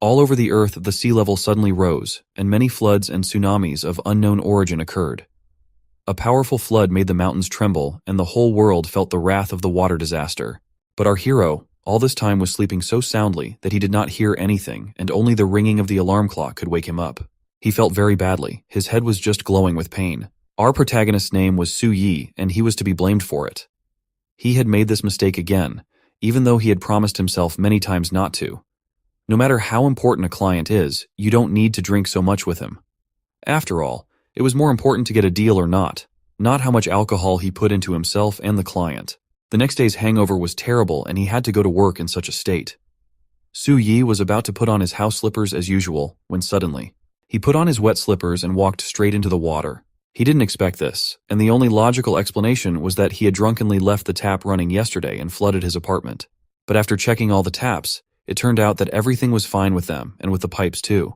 All over the earth, the sea level suddenly rose, and many floods and tsunamis of unknown origin occurred. A powerful flood made the mountains tremble, and the whole world felt the wrath of the water disaster. But our hero, all this time, was sleeping so soundly that he did not hear anything, and only the ringing of the alarm clock could wake him up. He felt very badly. His head was just glowing with pain. Our protagonist's name was Su Yi, and he was to be blamed for it. He had made this mistake again, even though he had promised himself many times not to. No matter how important a client is, you don't need to drink so much with him. After all, it was more important to get a deal or not how much alcohol he put into himself and the client. The next day's hangover was terrible, and he had to go to work in such a state. Su Yi was about to put on his house slippers as usual, when suddenly, he put on his wet slippers and walked straight into the water. He didn't expect this, and the only logical explanation was that he had drunkenly left the tap running yesterday and flooded his apartment. But after checking all the taps, it turned out that everything was fine with them, and with the pipes too.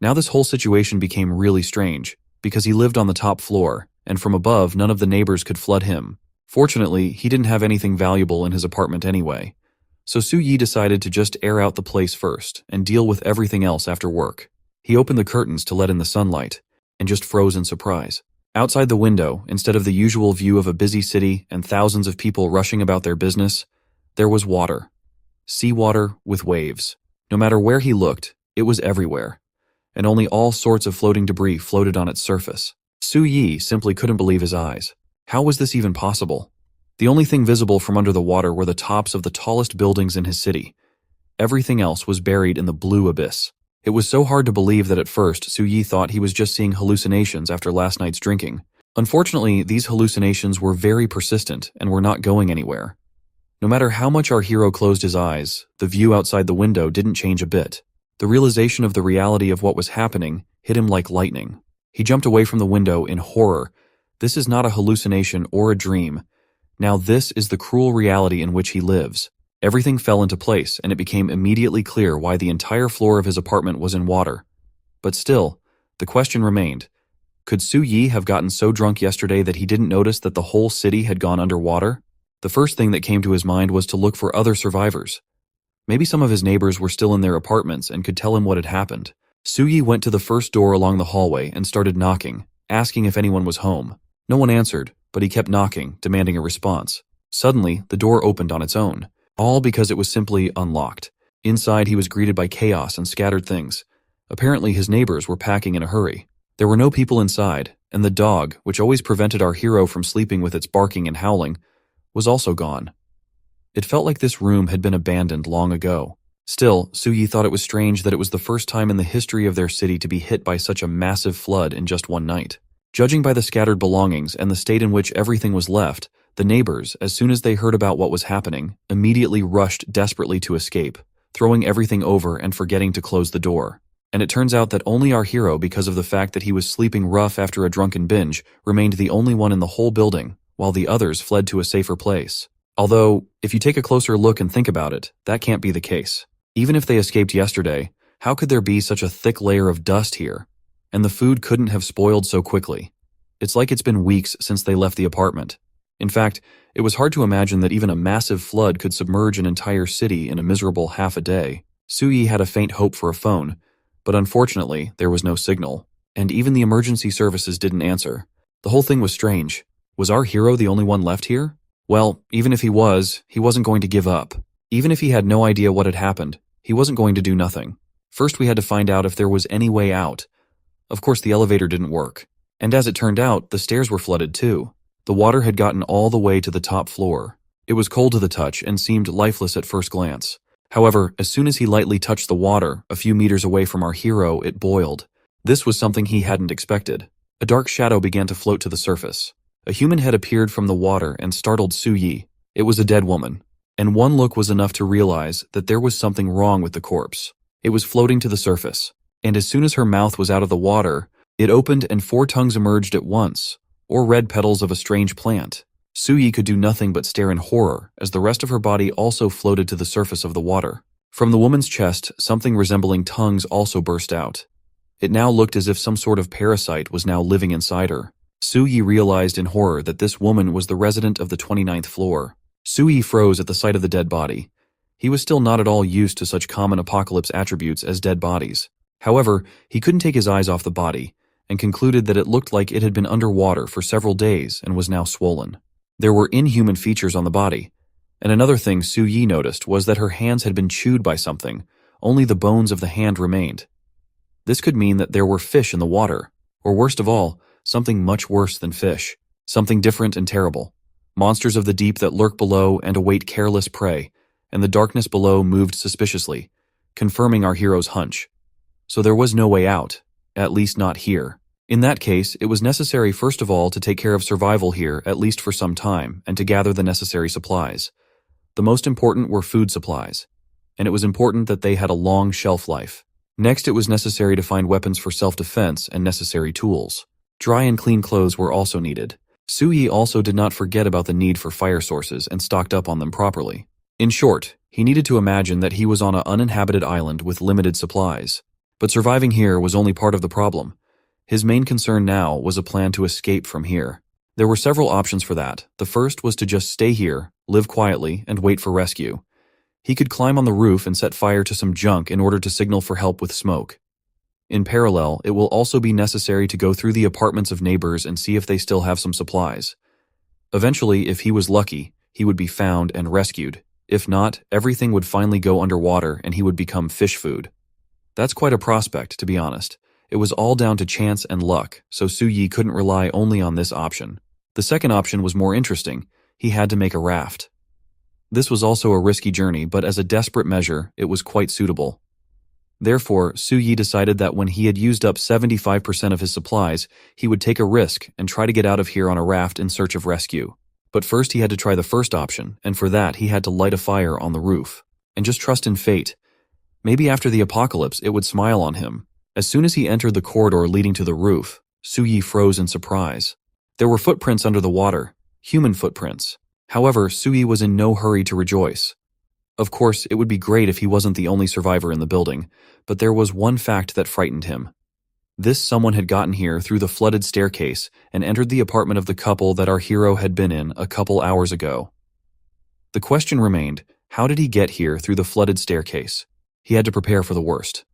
Now this whole situation became really strange, because he lived on the top floor, and from above none of the neighbors could flood him. Fortunately, he didn't have anything valuable in his apartment anyway. So Su Yi decided to just air out the place first, and deal with everything else after work. He opened the curtains to let in the sunlight, and just froze in surprise. Outside the window, instead of the usual view of a busy city and thousands of people rushing about their business, there was water. Seawater with waves. No matter where he looked, it was everywhere, and only all sorts of floating debris floated on its surface. Su Yi simply couldn't believe his eyes. How was this even possible? The only thing visible from under the water were the tops of the tallest buildings in his city. Everything else was buried in the blue abyss. It was so hard to believe that at first Su Yi thought he was just seeing hallucinations after last night's drinking. Unfortunately, these hallucinations were very persistent and were not going anywhere. No matter how much our hero closed his eyes, the view outside the window didn't change a bit. The realization of the reality of what was happening hit him like lightning. He jumped away from the window in horror. This is not a hallucination or a dream. Now this is the cruel reality in which he lives. Everything fell into place, and it became immediately clear why the entire floor of his apartment was in water. But still, the question remained. Could Su Yi have gotten so drunk yesterday that he didn't notice that the whole city had gone underwater? The first thing that came to his mind was to look for other survivors. Maybe some of his neighbors were still in their apartments and could tell him what had happened. Su Yi went to the first door along the hallway and started knocking, asking if anyone was home. No one answered, but he kept knocking, demanding a response. Suddenly, the door opened on its own, all because it was simply unlocked. Inside, he was greeted by chaos and scattered things. Apparently, his neighbors were packing in a hurry. There were no people inside, and the dog, which always prevented our hero from sleeping with its barking and howling, was also gone. It felt like this room had been abandoned long ago. Still, Su Yi thought it was strange that it was the first time in the history of their city to be hit by such a massive flood in just one night. Judging by the scattered belongings and the state in which everything was left, the neighbors, as soon as they heard about what was happening, immediately rushed desperately to escape, throwing everything over and forgetting to close the door. And it turns out that only our hero, because of the fact that he was sleeping rough after a drunken binge, remained the only one in the whole building, while the others fled to a safer place. Although, if you take a closer look and think about it, that can't be the case. Even if they escaped yesterday, how could there be such a thick layer of dust here? And the food couldn't have spoiled so quickly. It's like it's been weeks since they left the apartment. In fact, it was hard to imagine that even a massive flood could submerge an entire city in a miserable half a day. Su Yi had a faint hope for a phone, but unfortunately, there was no signal, and even the emergency services didn't answer. The whole thing was strange. Was our hero the only one left here? Well, even if he wasn't going to give up. Even if he had no idea what had happened, he wasn't going to do nothing. First, we had to find out if there was any way out. Of course, the elevator didn't work. And as it turned out, the stairs were flooded too. The water had gotten all the way to the top floor. It was cold to the touch and seemed lifeless at first glance. However, as soon as he lightly touched the water, a few meters away from our hero, it boiled. This was something he hadn't expected. A dark shadow began to float to the surface. A human head appeared from the water and startled Su Yi. It was a dead woman, and one look was enough to realize that there was something wrong with the corpse. It was floating to the surface, and as soon as her mouth was out of the water, it opened and 4 tongues emerged at once, or red petals of a strange plant. Su Yi could do nothing but stare in horror as the rest of her body also floated to the surface of the water. From the woman's chest, something resembling tongues also burst out. It now looked as if some sort of parasite was now living inside her. Su Yi realized in horror that this woman was the resident of the 29th floor. Su Yi froze at the sight of the dead body. He was still not at all used to such common apocalypse attributes as dead bodies. However, he couldn't take his eyes off the body, and concluded that it looked like it had been underwater for several days and was now swollen. There were inhuman features on the body, and another thing Su Yi noticed was that her hands had been chewed by something. Only the bones of the hand remained. This could mean that there were fish in the water, or worst of all, something much worse than fish, something different and terrible. Monsters of the deep that lurk below and await careless prey, and the darkness below moved suspiciously, confirming our hero's hunch. So there was no way out, at least not here. In that case, it was necessary first of all to take care of survival here at least for some time and to gather the necessary supplies. The most important were food supplies, and it was important that they had a long shelf life. Next, it was necessary to find weapons for self-defense and necessary tools. Dry and clean clothes were also needed. Su Yi also did not forget about the need for fire sources and stocked up on them properly. In short, he needed to imagine that he was on an uninhabited island with limited supplies. But surviving here was only part of the problem. His main concern now was a plan to escape from here. There were several options for that. The first was to just stay here, live quietly, and wait for rescue. He could climb on the roof and set fire to some junk in order to signal for help with smoke. In parallel, it will also be necessary to go through the apartments of neighbors and see if they still have some supplies. Eventually, if he was lucky, he would be found and rescued. If not, everything would finally go underwater and he would become fish food. That's quite a prospect, to be honest. It was all down to chance and luck, so Su Yi couldn't rely only on this option. The second option was more interesting. He had to make a raft. This was also a risky journey, but as a desperate measure, it was quite suitable. Therefore, Su Yi decided that when he had used up 75% of his supplies, he would take a risk and try to get out of here on a raft in search of rescue. But first he had to try the first option, and for that he had to light a fire on the roof. And just trust in fate. Maybe after the apocalypse it would smile on him. As soon as he entered the corridor leading to the roof, Su Yi froze in surprise. There were footprints under the water, human footprints. However, Su Yi was in no hurry to rejoice. Of course, it would be great if he wasn't the only survivor in the building, but there was one fact that frightened him. This someone had gotten here through the flooded staircase and entered the apartment of the couple that our hero had been in a couple hours ago. The question remained, how did he get here through the flooded staircase? He had to prepare for the worst.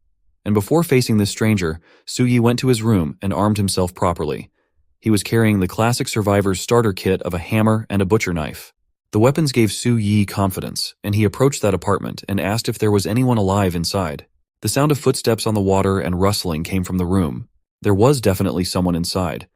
And before facing this stranger, Su Yi went to his room and armed himself properly. He was carrying the classic survivor's starter kit of a hammer and a butcher knife. The weapons gave Su Yi confidence, and he approached that apartment and asked if there was anyone alive inside. The sound of footsteps on the water and rustling came from the room. There was definitely someone inside.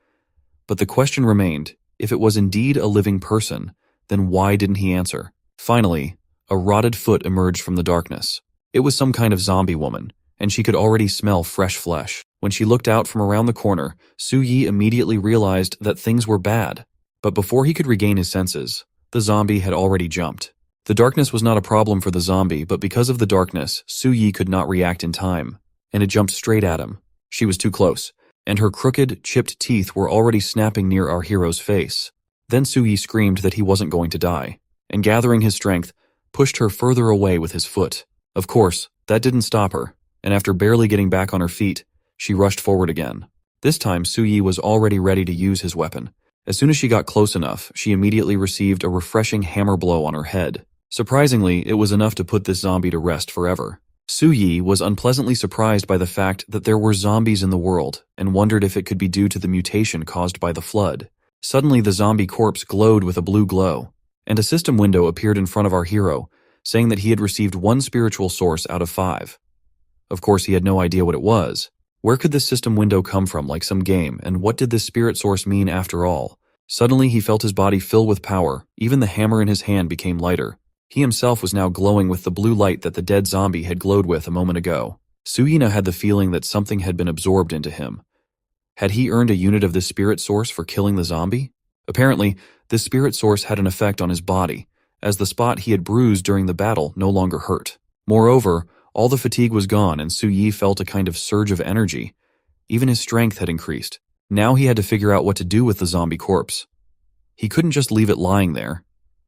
But the question remained, if it was indeed a living person, then why didn't he answer? Finally, a rotted foot emerged from the darkness. It was some kind of zombie woman, and she could already smell fresh flesh. When she looked out from around the corner, Su Yi immediately realized that things were bad. But before he could regain his senses, the zombie had already jumped. The darkness was not a problem for the zombie, but because of the darkness, Su Yi could not react in time, and it jumped straight at him. She was too close, and her crooked, chipped teeth were already snapping near our hero's face. Then Su Yi screamed that he wasn't going to die, and gathering his strength, pushed her further away with his foot. Of course, that didn't stop her, and after barely getting back on her feet, she rushed forward again. This time, Su Yi was already ready to use his weapon. As soon as she got close enough, she immediately received a refreshing hammer blow on her head. Surprisingly, it was enough to put this zombie to rest forever. Su Yi was unpleasantly surprised by the fact that there were zombies in the world and wondered if it could be due to the mutation caused by the flood. Suddenly, the zombie corpse glowed with a blue glow, and a system window appeared in front of our hero, saying that he had received 1 spiritual source out of 5. Of course, he had no idea what it was. Where could this system window come from, like some game, and what did this spirit source mean after all? Suddenly, he felt his body fill with power. Even the hammer in his hand became lighter. He himself was now glowing with the blue light that the dead zombie had glowed with a moment ago. Su Yi now had the feeling that something had been absorbed into him. Had he earned a unit of this spirit source for killing the zombie? Apparently, this spirit source had an effect on his body, as the spot he had bruised during the battle no longer hurt. Moreover, all the fatigue was gone and Su Yi felt a kind of surge of energy. Even his strength had increased. Now he had to figure out what to do with the zombie corpse. He couldn't just leave it lying there,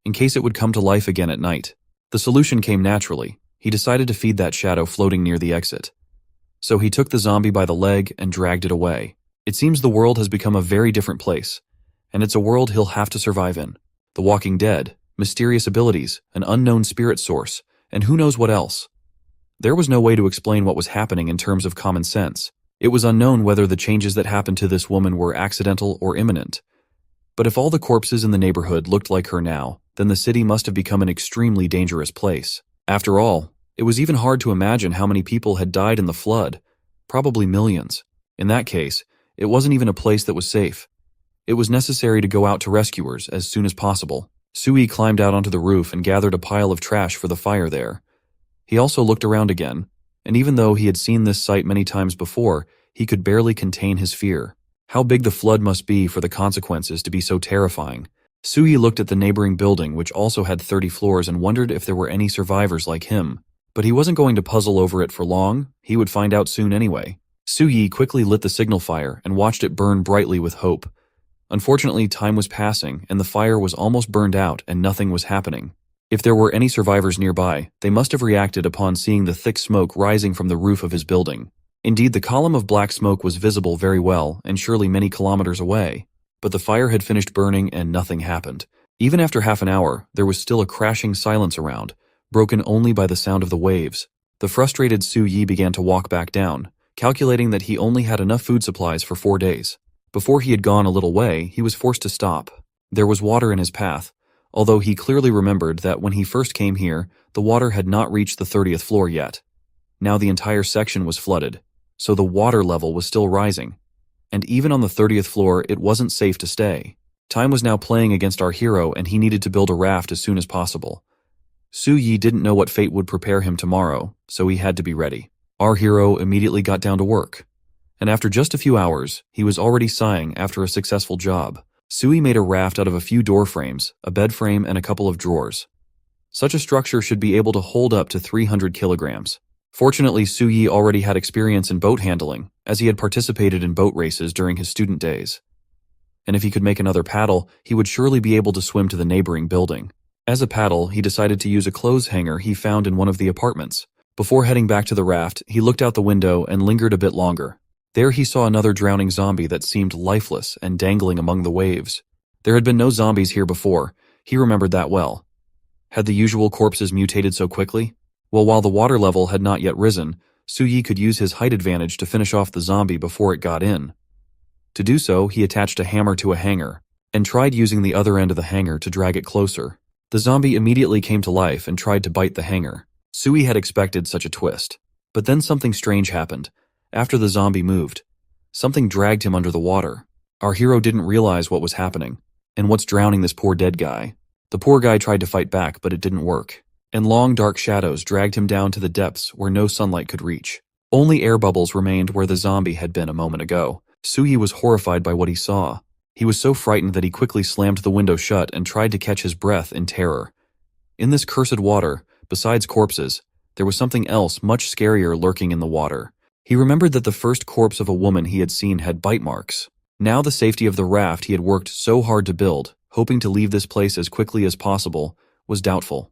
in case it would come to life again at night. The solution came naturally. He decided to feed that shadow floating near the exit. So he took the zombie by the leg and dragged it away. It seems the world has become a very different place, and it's a world he'll have to survive in. The Walking Dead, mysterious abilities, an unknown spirit source, and who knows what else. There was no way to explain what was happening in terms of common sense. It was unknown whether the changes that happened to this woman were accidental or imminent. But if all the corpses in the neighborhood looked like her now, then the city must have become an extremely dangerous place. After all, it was even hard to imagine how many people had died in the flood. Probably millions. In that case, it wasn't even a place that was safe. It was necessary to go out to rescuers as soon as possible. Sui climbed out onto the roof and gathered a pile of trash for the fire there. He also looked around again, and even though he had seen this sight many times before, he could barely contain his fear. How big the flood must be for the consequences to be so terrifying. Sui looked at the neighboring building, which also had 30 floors, and wondered if there were any survivors like him. But he wasn't going to puzzle over it for long. He would find out soon anyway. Sui quickly lit the signal fire and watched it burn brightly with hope. Unfortunately, time was passing, and the fire was almost burned out and nothing was happening. If there were any survivors nearby, they must have reacted upon seeing the thick smoke rising from the roof of his building. Indeed, the column of black smoke was visible very well, and surely many kilometers away. But the fire had finished burning and nothing happened. Even after half an hour, there was still a crashing silence around, broken only by the sound of the waves. The frustrated Su Yi began to walk back down, calculating that he only had enough food supplies for 4 days. Before he had gone a little way, he was forced to stop. There was water in his path, although he clearly remembered that when he first came here, the water had not reached the 30th floor yet. Now the entire section was flooded, so the water level was still rising. And even on the 30th floor, it wasn't safe to stay. Time was now playing against our hero, and he needed to build a raft as soon as possible. Su Yi didn't know what fate would prepare him tomorrow, so he had to be ready. Our hero immediately got down to work. And after just a few hours, he was already sighing after a successful job. Sui made a raft out of a few door frames, a bed frame, and a couple of drawers. Such a structure should be able to hold up to 300 kilograms. Fortunately, Su Yi already had experience in boat handling, as he had participated in boat races during his student days. And if he could make another paddle, he would surely be able to swim to the neighboring building. As a paddle, he decided to use a clothes hanger he found in one of the apartments. Before heading back to the raft, he looked out the window and lingered a bit longer. There he saw another drowning zombie that seemed lifeless and dangling among the waves. There had been no zombies here before. He remembered that well. Had the usual corpses mutated so quickly? Well, while the water level had not yet risen, Su Yi could use his height advantage to finish off the zombie before it got in. To do so, he attached a hammer to a hanger, and tried using the other end of the hanger to drag it closer. The zombie immediately came to life and tried to bite the hanger. Sui had expected such a twist. But then something strange happened. After the zombie moved, something dragged him under the water. Our hero didn't realize what was happening, and what's drowning this poor dead guy. The poor guy tried to fight back, but it didn't work, and long dark shadows dragged him down to the depths where no sunlight could reach. Only air bubbles remained where the zombie had been a moment ago. Sui was horrified by what he saw. He was so frightened that he quickly slammed the window shut and tried to catch his breath in terror. In this cursed water, besides corpses, there was something else much scarier lurking in the water. He remembered that the first corpse of a woman he had seen had bite marks. Now the safety of the raft he had worked so hard to build, hoping to leave this place as quickly as possible, was doubtful.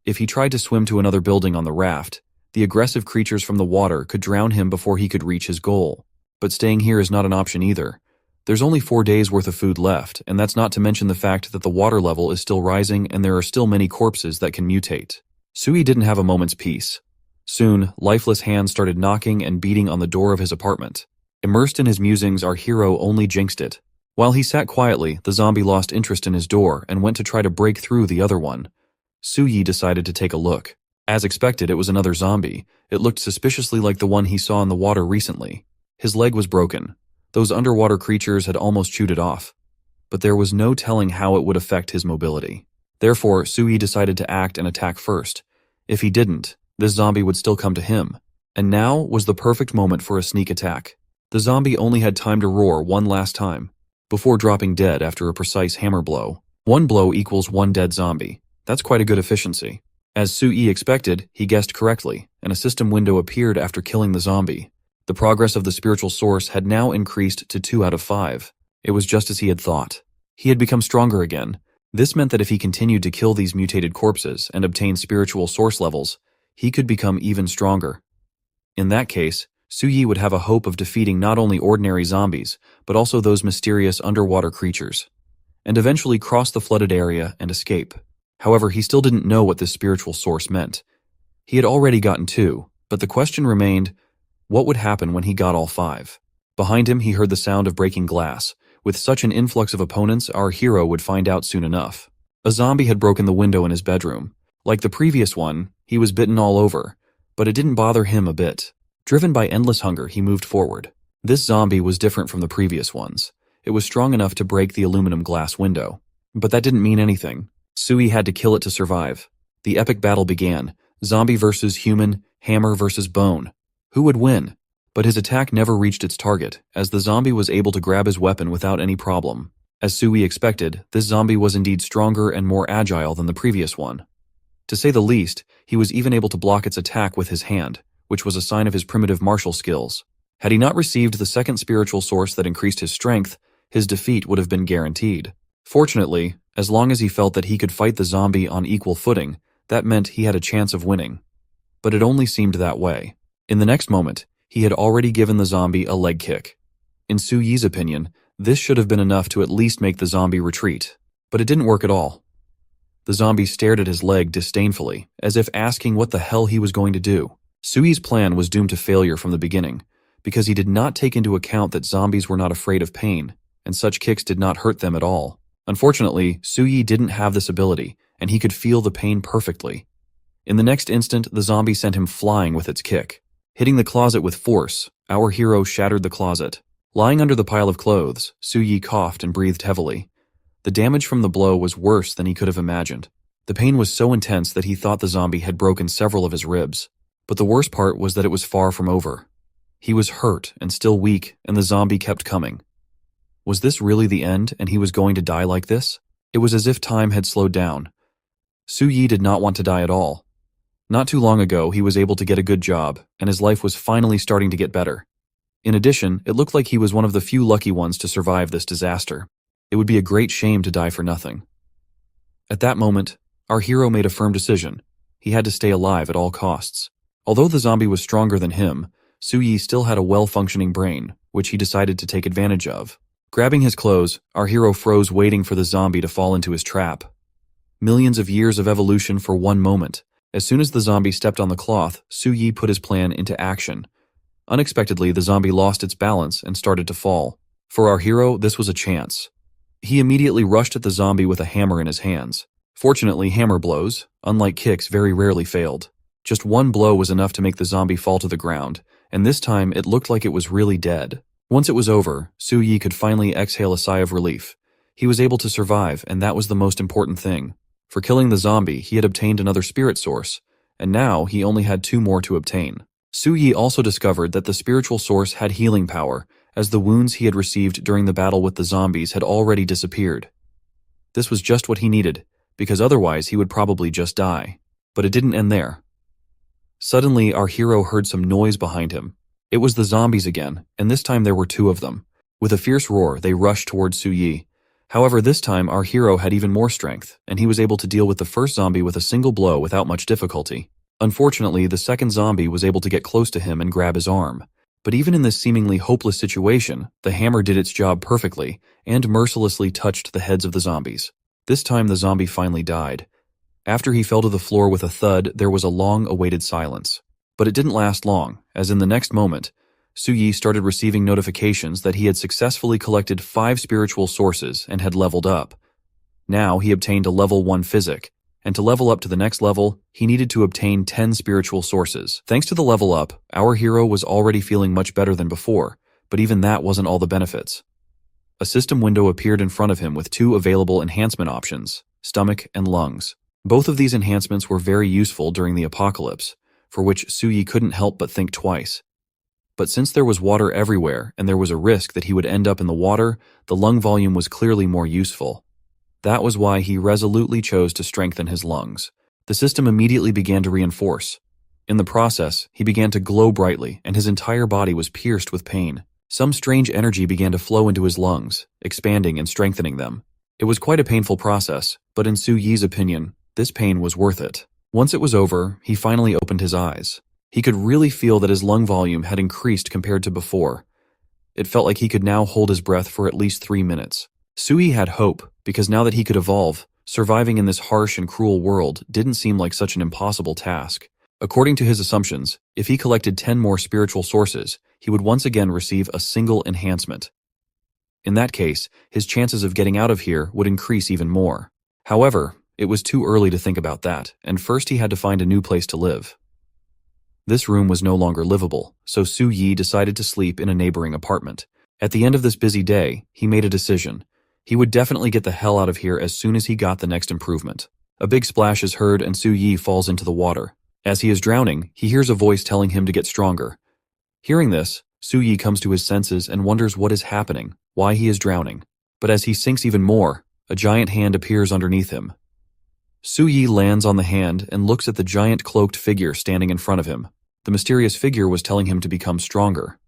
If he tried to swim to another building on the raft, the aggressive creatures from the water could drown him before he could reach his goal. But staying here is not an option either. There's only 4 days worth of food left, and that's not to mention the fact that the water level is still rising and there are still many corpses that can mutate. Sui didn't have a moment's peace. Soon, lifeless hands started knocking and beating on the door of his apartment. Immersed in his musings, our hero only jinxed it. While he sat quietly, the zombie lost interest in his door and went to try to break through the other one. Su Yi decided to take a look. As expected, it was another zombie. It looked suspiciously like the one he saw in the water recently. His leg was broken. Those underwater creatures had almost chewed it off. But there was no telling how it would affect his mobility. Therefore, Su Yi decided to act and attack first. If he didn't, this zombie would still come to him. And now was the perfect moment for a sneak attack. The zombie only had time to roar one last time, before dropping dead after a precise hammer blow. 1 blow equals 1 dead zombie. That's quite a good efficiency. As Su Yi expected, he guessed correctly, and a system window appeared after killing the zombie. The progress of the spiritual source had now increased to 2 out of 5. It was just as he had thought. He had become stronger again. This meant that if he continued to kill these mutated corpses and obtain spiritual source levels, he could become even stronger. In that case, Su Yi would have a hope of defeating not only ordinary zombies, but also those mysterious underwater creatures, and eventually cross the flooded area and escape. However, he still didn't know what this spiritual source meant. He had already gotten 2, but the question remained, what would happen when he got all 5? Behind him, he heard the sound of breaking glass. With such an influx of opponents, our hero would find out soon enough. A zombie had broken the window in his bedroom. Like the previous one, he was bitten all over, but it didn't bother him a bit. Driven by endless hunger, he moved forward. This zombie was different from the previous ones. It was strong enough to break the aluminum glass window. But that didn't mean anything. Sui had to kill it to survive. The epic battle began. Zombie versus human, hammer versus bone. Who would win? But his attack never reached its target, as the zombie was able to grab his weapon without any problem. As Sui expected, this zombie was indeed stronger and more agile than the previous one. To say the least, he was even able to block its attack with his hand, which was a sign of his primitive martial skills. Had he not received the second spiritual source that increased his strength, his defeat would have been guaranteed. Fortunately, as long as he felt that he could fight the zombie on equal footing, that meant he had a chance of winning. But it only seemed that way. In the next moment, he had already given the zombie a leg kick. In Su Yi's opinion, this should have been enough to at least make the zombie retreat. But it didn't work at all. The zombie stared at his leg disdainfully, as if asking what the hell he was going to do. Su Yi's plan was doomed to failure from the beginning, because he did not take into account that zombies were not afraid of pain, and such kicks did not hurt them at all. Unfortunately, Su Yi didn't have this ability, and he could feel the pain perfectly. In the next instant, the zombie sent him flying with its kick. Hitting the closet with force, our hero shattered the closet. Lying under the pile of clothes, Su Yi coughed and breathed heavily. The damage from the blow was worse than he could have imagined. The pain was so intense that he thought the zombie had broken several of his ribs. But the worst part was that it was far from over. He was hurt and still weak, and the zombie kept coming. Was this really the end, and he was going to die like this? It was as if time had slowed down. Su Yi did not want to die at all. Not too long ago, he was able to get a good job, and his life was finally starting to get better. In addition, it looked like he was one of the few lucky ones to survive this disaster. It would be a great shame to die for nothing. At that moment, our hero made a firm decision. He had to stay alive at all costs. Although the zombie was stronger than him, Su Yi still had a well-functioning brain, which he decided to take advantage of. Grabbing his clothes, our hero froze, waiting for the zombie to fall into his trap. Millions of years of evolution for one moment. As soon as the zombie stepped on the cloth, Su Yi put his plan into action. Unexpectedly, the zombie lost its balance and started to fall. For our hero, this was a chance. He immediately rushed at the zombie with a hammer in his hands. Fortunately, hammer blows, unlike kicks, very rarely failed. Just one blow was enough to make the zombie fall to the ground, and this time it looked like it was really dead. Once it was over, Su Yi could finally exhale a sigh of relief. He was able to survive, and that was the most important thing. For killing the zombie, he had obtained another spirit source, and now he only had 2 more to obtain. Su Yi also discovered that the spiritual source had healing power, as the wounds he had received during the battle with the zombies had already disappeared. This was just what he needed, because otherwise he would probably just die. But it didn't end there. Suddenly, our hero heard some noise behind him. It was the zombies again, and this time there were 2 of them. With a fierce roar, they rushed towards Su Yi. However, this time our hero had even more strength, and he was able to deal with the first zombie with a single blow without much difficulty. Unfortunately, the second zombie was able to get close to him and grab his arm. But even in this seemingly hopeless situation, the hammer did its job perfectly, and mercilessly touched the heads of the zombies. This time the zombie finally died. After he fell to the floor with a thud, there was a long-awaited silence. But it didn't last long, as in the next moment, Su Yi started receiving notifications that he had successfully collected 5 spiritual sources and had leveled up. Now he obtained a level 1 physic, and to level up to the next level, he needed to obtain 10 spiritual sources. Thanks to the level up, our hero was already feeling much better than before, but even that wasn't all the benefits. A system window appeared in front of him with 2 available enhancement options, stomach and lungs. Both of these enhancements were very useful during the apocalypse, for which Su Yi couldn't help but think twice. But since there was water everywhere and there was a risk that he would end up in the water, the lung volume was clearly more useful. That was why he resolutely chose to strengthen his lungs. The system immediately began to reinforce. In the process, he began to glow brightly and his entire body was pierced with pain. Some strange energy began to flow into his lungs, expanding and strengthening them. It was quite a painful process, but in Su Yi's opinion, this pain was worth it. Once it was over, he finally opened his eyes. He could really feel that his lung volume had increased compared to before. It felt like he could now hold his breath for at least 3 minutes. Su Yi had hope, because now that he could evolve, surviving in this harsh and cruel world didn't seem like such an impossible task. According to his assumptions, if he collected 10 more spiritual sources, he would once again receive a single enhancement. In that case, his chances of getting out of here would increase even more. However, it was too early to think about that, and first he had to find a new place to live. This room was no longer livable, so Su Yi decided to sleep in a neighboring apartment. At the end of this busy day, he made a decision. He would definitely get the hell out of here as soon as he got the next improvement. A big splash is heard and Su Yi falls into the water. As he is drowning, he hears a voice telling him to get stronger. Hearing this, Su Yi comes to his senses and wonders what is happening, why he is drowning. But as he sinks even more, a giant hand appears underneath him. Su Yi lands on the hand and looks at the giant cloaked figure standing in front of him. The mysterious figure was telling him to become stronger.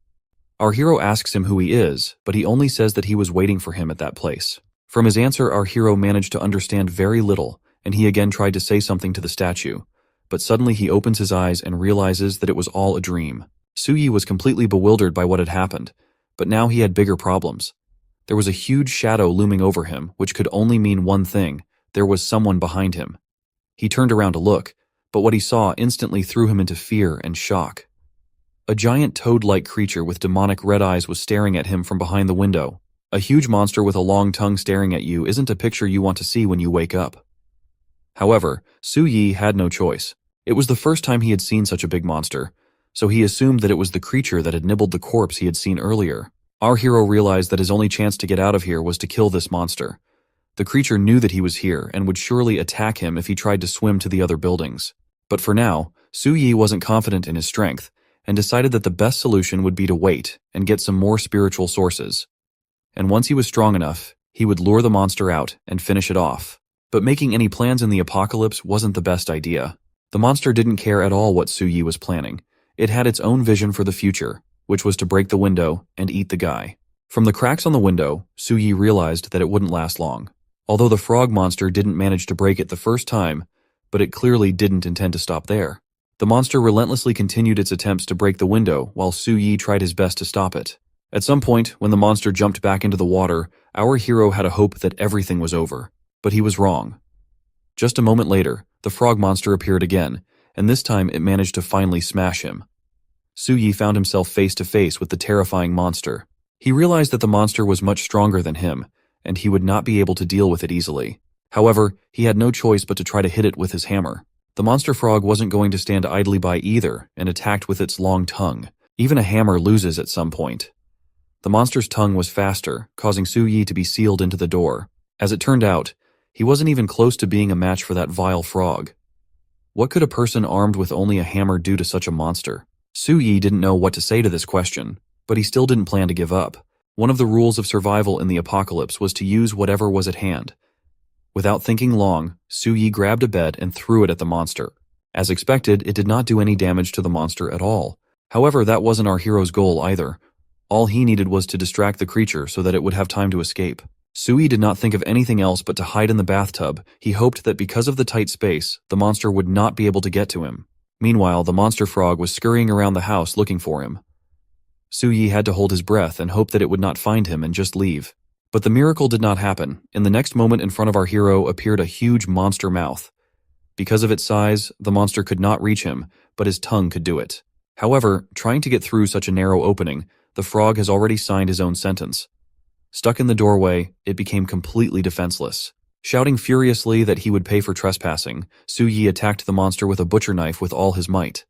Our hero asks him who he is, but he only says that he was waiting for him at that place. From his answer, our hero managed to understand very little, and he again tried to say something to the statue. But suddenly he opens his eyes and realizes that it was all a dream. Su Yi was completely bewildered by what had happened, but now he had bigger problems. There was a huge shadow looming over him, which could only mean one thing: there was someone behind him. He turned around to look, but what he saw instantly threw him into fear and shock. A giant toad-like creature with demonic red eyes was staring at him from behind the window. A huge monster with a long tongue staring at you isn't a picture you want to see when you wake up. However, Su Yi had no choice. It was the first time he had seen such a big monster, so he assumed that it was the creature that had nibbled the corpse he had seen earlier. Our hero realized that his only chance to get out of here was to kill this monster. The creature knew that he was here and would surely attack him if he tried to swim to the other buildings. But for now, Su Yi wasn't confident in his strength, and decided that the best solution would be to wait and get some more spiritual sources. And once he was strong enough, he would lure the monster out and finish it off. But making any plans in the apocalypse wasn't the best idea. The monster didn't care at all what Su Yi was planning. It had its own vision for the future, which was to break the window and eat the guy. From the cracks on the window, Su Yi realized that it wouldn't last long. Although the frog monster didn't manage to break it the first time, but it clearly didn't intend to stop there. The monster relentlessly continued its attempts to break the window while Su Yi tried his best to stop it. At some point, when the monster jumped back into the water, our hero had a hope that everything was over. But he was wrong. Just a moment later, the frog monster appeared again, and this time it managed to finally smash him. Su Yi found himself face to face with the terrifying monster. He realized that the monster was much stronger than him, and he would not be able to deal with it easily. However, he had no choice but to try to hit it with his hammer. The monster frog wasn't going to stand idly by either, and attacked with its long tongue. Even a hammer loses at some point. The monster's tongue was faster, causing Su Yi to be sealed into the door. As it turned out, he wasn't even close to being a match for that vile frog. What could a person armed with only a hammer do to such a monster? Su Yi didn't know what to say to this question, but he still didn't plan to give up. One of the rules of survival in the apocalypse was to use whatever was at hand. Without thinking long, Su Yi grabbed a bed and threw it at the monster. As expected, it did not do any damage to the monster at all. However, that wasn't our hero's goal either. All he needed was to distract the creature so that it would have time to escape. Su Yi did not think of anything else but to hide in the bathtub. He hoped that because of the tight space, the monster would not be able to get to him. Meanwhile, the monster frog was scurrying around the house looking for him. Su Yi had to hold his breath and hope that it would not find him and just leave. But the miracle did not happen. In the next moment, in front of our hero appeared a huge monster mouth. Because of its size, the monster could not reach him, but his tongue could do it. However, trying to get through such a narrow opening, the frog has already signed his own sentence. Stuck in the doorway, it became completely defenseless. Shouting furiously that he would pay for trespassing, Su Yi attacked the monster with a butcher knife with all his might.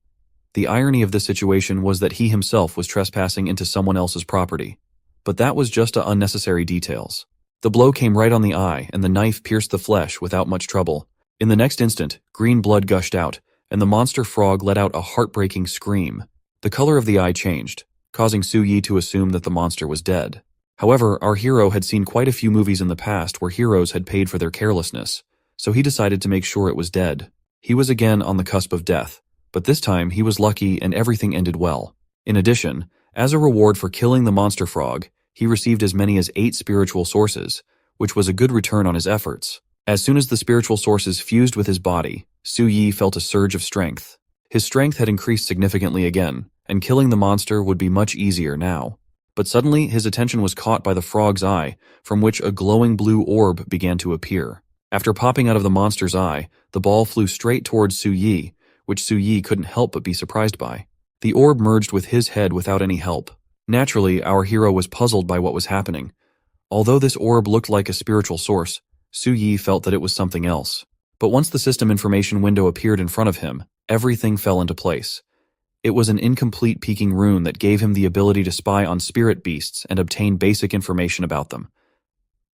The irony of this situation was that he himself was trespassing into someone else's property. But that was just unnecessary details. The blow came right on the eye, and the knife pierced the flesh without much trouble. In the next instant, green blood gushed out, and the monster frog let out a heartbreaking scream. The color of the eye changed, causing Su Yi to assume that the monster was dead. However, our hero had seen quite a few movies in the past where heroes had paid for their carelessness, so he decided to make sure it was dead. He was again on the cusp of death, but this time he was lucky and everything ended well. In addition, as a reward for killing the monster frog, he received as many as 8 spiritual sources, which was a good return on his efforts. As soon as the spiritual sources fused with his body, Su Yi felt a surge of strength. His strength had increased significantly again, and killing the monster would be much easier now. But suddenly his attention was caught by the frog's eye, from which a glowing blue orb began to appear. After popping out of the monster's eye, the ball flew straight towards Su Yi, which Su Yi couldn't help but be surprised by. The orb merged with his head without any help. Naturally, our hero was puzzled by what was happening. Although this orb looked like a spiritual source, Su Yi felt that it was something else. But once the system information window appeared in front of him, everything fell into place. It was an incomplete peeking rune that gave him the ability to spy on spirit beasts and obtain basic information about them.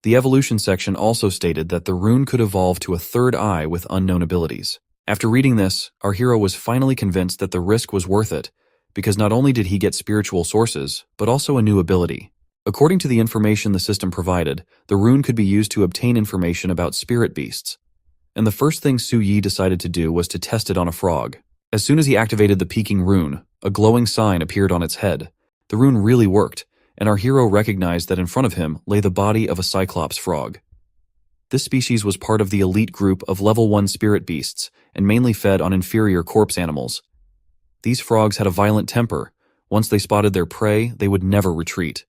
The evolution section also stated that the rune could evolve to a third eye with unknown abilities. After reading this, our hero was finally convinced that the risk was worth it, because not only did he get spiritual sources, but also a new ability. According to the information the system provided, the rune could be used to obtain information about spirit beasts. And the first thing Su Yi decided to do was to test it on a frog. As soon as he activated the peeking rune, a glowing sign appeared on its head. The rune really worked, and our hero recognized that in front of him lay the body of a cyclops frog. This species was part of the elite group of level 1 spirit beasts and mainly fed on inferior corpse animals. These frogs had a violent temper. Once they spotted their prey, they would never retreat.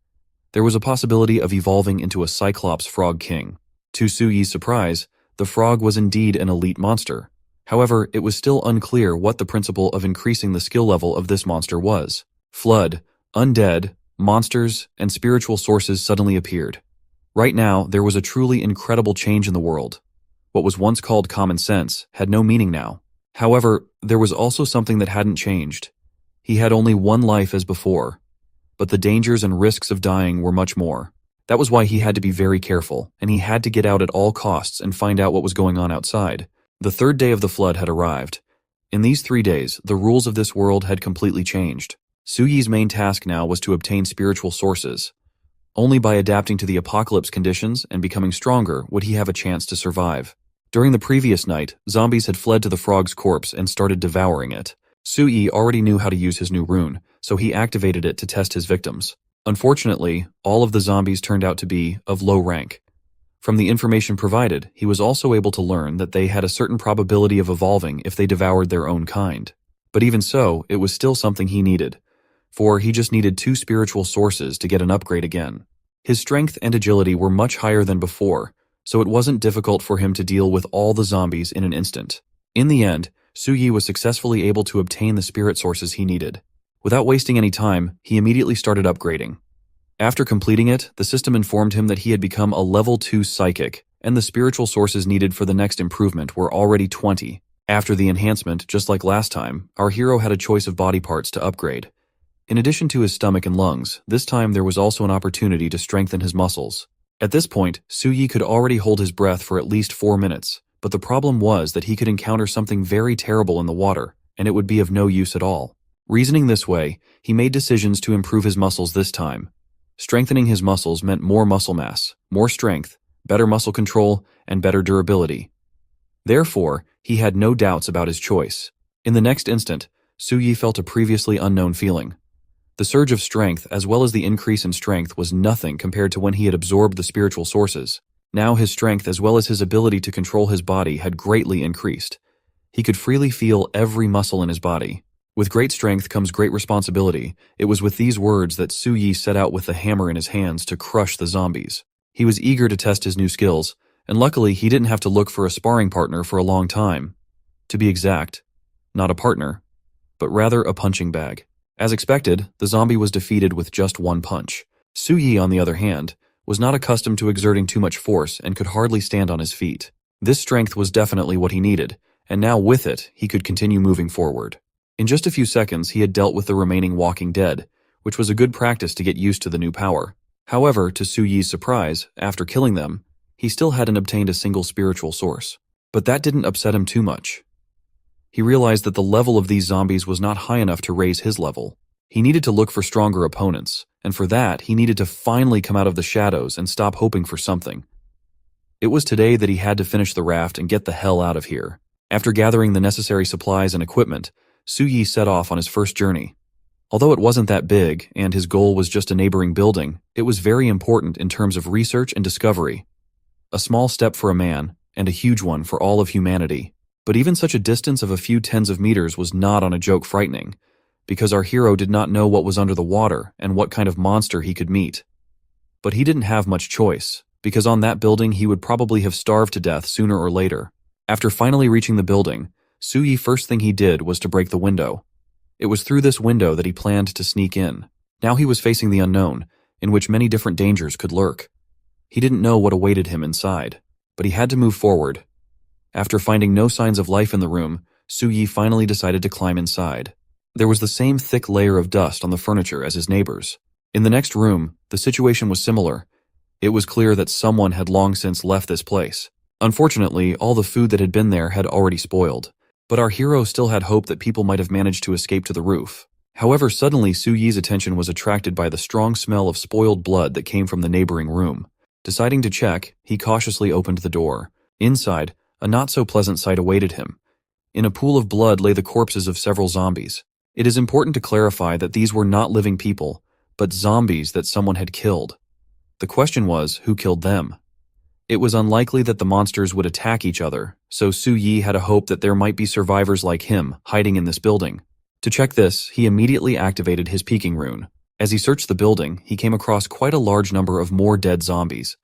There was a possibility of evolving into a cyclops frog king. To Su Yi's surprise, the frog was indeed an elite monster. However, it was still unclear what the principle of increasing the skill level of this monster was. Flood, undead, monsters, and spiritual sources suddenly appeared. Right now, there was a truly incredible change in the world. What was once called common sense had no meaning now. However, there was also something that hadn't changed. He had only one life as before, but the dangers and risks of dying were much more. That was why he had to be very careful, and he had to get out at all costs and find out what was going on outside. The third day of the flood had arrived. In these 3 days, the rules of this world had completely changed. Su Yi's main task now was to obtain spiritual sources. Only by adapting to the apocalypse conditions and becoming stronger would he have a chance to survive. During the previous night, zombies had fled to the frog's corpse and started devouring it. Su Yi already knew how to use his new rune, so he activated it to test his victims. Unfortunately, all of the zombies turned out to be of low rank. From the information provided, he was also able to learn that they had a certain probability of evolving if they devoured their own kind. But even so, it was still something he needed, for he just needed 2 spiritual sources to get an upgrade again. His strength and agility were much higher than before, so it wasn't difficult for him to deal with all the zombies in an instant. In the end, Su Yi was successfully able to obtain the spirit sources he needed. Without wasting any time, he immediately started upgrading. After completing it, the system informed him that he had become a level 2 psychic, and the spiritual sources needed for the next improvement were already 20. After the enhancement, just like last time, our hero had a choice of body parts to upgrade. In addition to his stomach and lungs, this time there was also an opportunity to strengthen his muscles. At this point, Su Yi could already hold his breath for at least 4 minutes, but the problem was that he could encounter something very terrible in the water, and it would be of no use at all. Reasoning this way, he made decisions to improve his muscles this time. Strengthening his muscles meant more muscle mass, more strength, better muscle control, and better durability. Therefore, he had no doubts about his choice. In the next instant, Su Yi felt a previously unknown feeling. The surge of strength as well as the increase in strength was nothing compared to when he had absorbed the spiritual sources. Now his strength as well as his ability to control his body had greatly increased. He could freely feel every muscle in his body. With great strength comes great responsibility. It was with these words that Su Yi set out with the hammer in his hands to crush the zombies. He was eager to test his new skills, and luckily he didn't have to look for a sparring partner for a long time. To be exact, not a partner, but rather a punching bag. As expected, the zombie was defeated with just one punch. Su Yi, on the other hand, was not accustomed to exerting too much force and could hardly stand on his feet. This strength was definitely what he needed, and now with it, he could continue moving forward. In just a few seconds, he had dealt with the remaining walking dead, which was a good practice to get used to the new power. However, to Su Yi's surprise, after killing them, he still hadn't obtained a single spiritual source. But that didn't upset him too much. He realized that the level of these zombies was not high enough to raise his level. He needed to look for stronger opponents, and for that, he needed to finally come out of the shadows and stop hoping for something. It was today that he had to finish the raft and get the hell out of here. After gathering the necessary supplies and equipment, Su Yi set off on his first journey. Although it wasn't that big, and his goal was just a neighboring building, it was very important in terms of research and discovery. A small step for a man, and a huge one for all of humanity. But even such a distance of a few tens of meters was not on a joke frightening, because our hero did not know what was under the water and what kind of monster he could meet. But he didn't have much choice, because on that building he would probably have starved to death sooner or later. After finally reaching the building, Su-yi first thing he did was to break the window. It was through this window that he planned to sneak in. Now he was facing the unknown, in which many different dangers could lurk. He didn't know what awaited him inside, but he had to move forward. After finding no signs of life in the room, Su-yi finally decided to climb inside. There was the same thick layer of dust on the furniture as his neighbors. In the next room, the situation was similar. It was clear that someone had long since left this place. Unfortunately, all the food that had been there had already spoiled. But our hero still had hope that people might have managed to escape to the roof. However, suddenly Su-yi's attention was attracted by the strong smell of spoiled blood that came from the neighboring room. Deciding to check, he cautiously opened the door. Inside, a not-so-pleasant sight awaited him. In a pool of blood lay the corpses of several zombies. It is important to clarify that these were not living people, but zombies that someone had killed. The question was, who killed them? It was unlikely that the monsters would attack each other, so Su-yi had a hope that there might be survivors like him hiding in this building. To check this, he immediately activated his peeking rune. As he searched the building, he came across quite a large number of more dead zombies.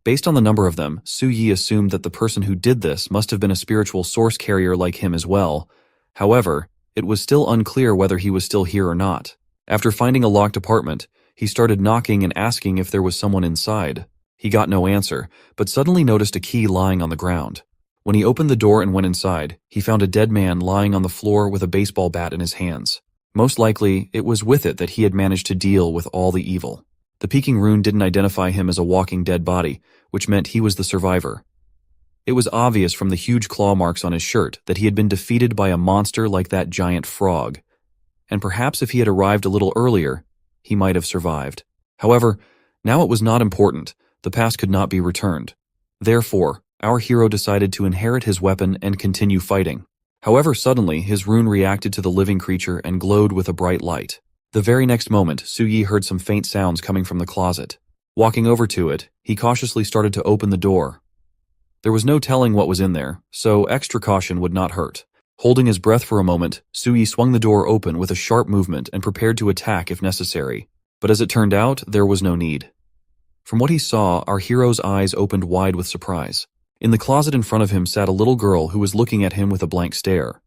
Based on the number of them, Su-yi assumed that the person who did this must have been a spiritual source carrier like him as well. However, it was still unclear whether he was still here or not. After finding a locked apartment, he started knocking and asking if there was someone inside. He got no answer, but suddenly noticed a key lying on the ground. When he opened the door and went inside, he found a dead man lying on the floor with a baseball bat in his hands. Most likely, it was with it that he had managed to deal with all the evil. The peeking rune didn't identify him as a walking dead body, which meant he was the survivor. It was obvious from the huge claw marks on his shirt that he had been defeated by a monster like that giant frog. And perhaps if he had arrived a little earlier, he might have survived. However, now it was not important. The past could not be returned. Therefore, our hero decided to inherit his weapon and continue fighting. However, suddenly, his rune reacted to the living creature and glowed with a bright light. The very next moment, Su-yi heard some faint sounds coming from the closet. Walking over to it, he cautiously started to open the door. There was no telling what was in there, so extra caution would not hurt. Holding his breath for a moment, Su-yi swung the door open with a sharp movement and prepared to attack if necessary. But as it turned out, there was no need. From what he saw, our hero's eyes opened wide with surprise. In the closet in front of him sat a little girl who was looking at him with a blank stare.